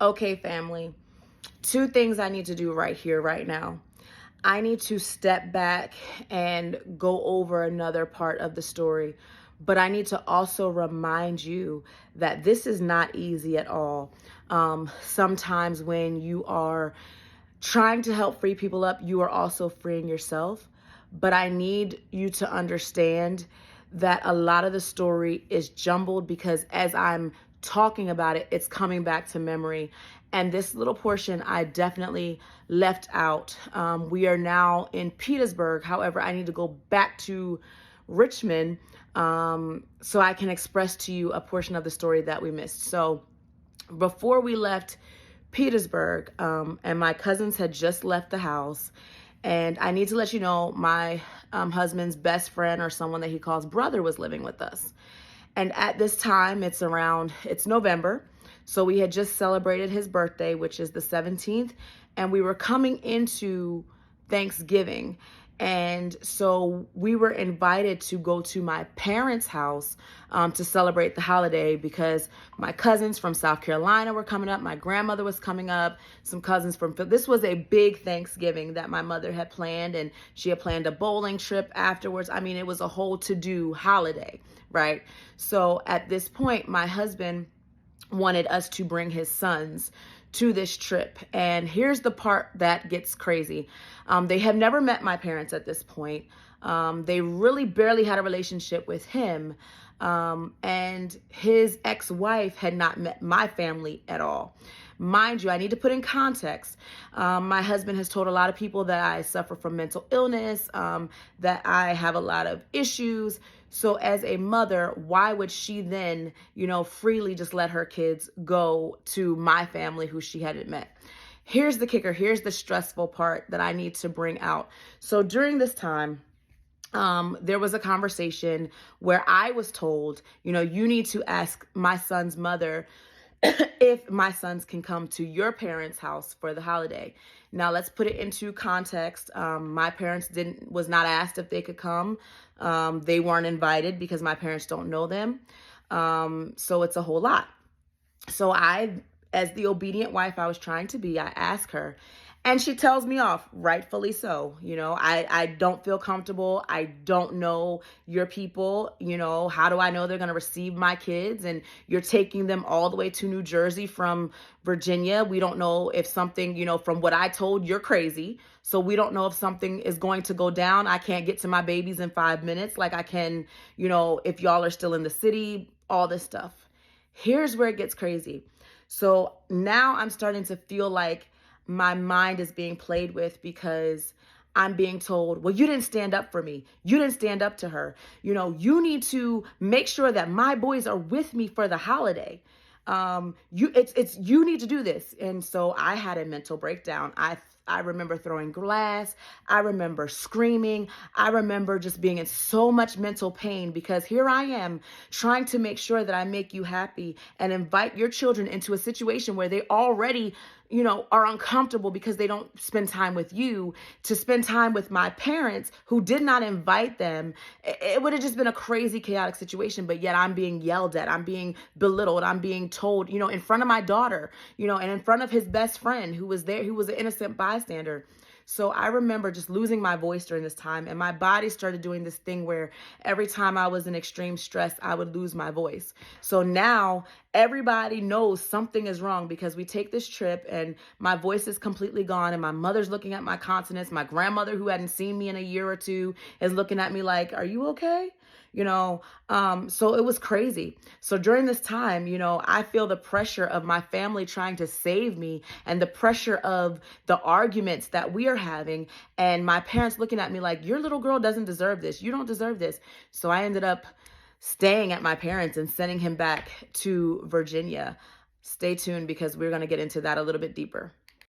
Okay, family, two things I need to do right here, right now. I need to step back and go over another part of the story, but I need to also remind you that this is not easy at all. Sometimes when you are trying to help free people up, you are also freeing yourself. But I need you to understand that a lot of the story is jumbled because as I'm talking about it, it's coming back to memory. And this little portion I definitely left out. We are now in Petersburg. However, I need to go back to Richmond so I can express to you a portion of the story that we missed. So before we left Petersburg, and my cousins had just left the house. And I need to let you know, my husband's best friend, or someone that he calls brother, was living with us. And at this time, it's November. So we had just celebrated his birthday, which is the 17th. And we were coming into Thanksgiving. And so we were invited to go to my parents' house to celebrate the holiday because my cousins from South Carolina were coming up. My grandmother was coming up. Some cousins this was a big Thanksgiving that my mother had planned, and she had planned a bowling trip afterwards. I mean, it was a whole to-do holiday, right? So at this point, my husband wanted us to bring his sons to this trip. And here's the part that gets crazy. They have never met my parents at this point. They really barely had a relationship with him. And his ex-wife had not met my family at all. Mind you, I need to put in context. My husband has told a lot of people that I suffer from mental illness, that I have a lot of issues. So as a mother, why would she then, freely just let her kids go to my family who she hadn't met? Here's the kicker. Here's the stressful part that I need to bring out. So during this time, there was a conversation where I was told, you need to ask my son's mother if my sons can come to your parents' house for the holiday. Now let's put it into context. My parents was not asked if they could come. They weren't invited because my parents don't know them. So it's a whole lot. So as the obedient wife I was trying to be, I asked her. And she tells me off, rightfully so. I don't feel comfortable. I don't know your people. How do I know they're going to receive my kids? And you're taking them all the way to New Jersey from Virginia. We don't know if something, from what I told, you're crazy. So we don't know if something is going to go down. I can't get to my babies in 5 minutes like I can, if y'all are still in the city, all this stuff. Here's where it gets crazy. So now I'm starting to feel like my mind is being played with because I'm being told, well, you didn't stand up for me. You didn't stand up to her. You need to make sure that my boys are with me for the holiday. You need to do this. And so I had a mental breakdown. I remember throwing glass. I remember screaming. I remember just being in so much mental pain because here I am trying to make sure that I make you happy and invite your children into a situation where they already, are uncomfortable because they don't spend time with you, to spend time with my parents who did not invite them. It would have just been a crazy, chaotic situation. But yet I'm being yelled at. I'm being belittled. I'm being told, in front of my daughter, and in front of his best friend who was there, who was an innocent bystander. So I remember just losing my voice during this time, and my body started doing this thing where every time I was in extreme stress, I would lose my voice. So now everybody knows something is wrong because we take this trip and my voice is completely gone and my mother's looking at my consonants. My grandmother, who hadn't seen me in a year or two, is looking at me like, are you okay? So it was crazy. So during this time, I feel the pressure of my family trying to save me and the pressure of the arguments that we are having and my parents looking at me like, your little girl doesn't deserve this. You don't deserve this. So I ended up staying at my parents and sending him back to Virginia. Stay tuned because we're going to get into that a little bit deeper.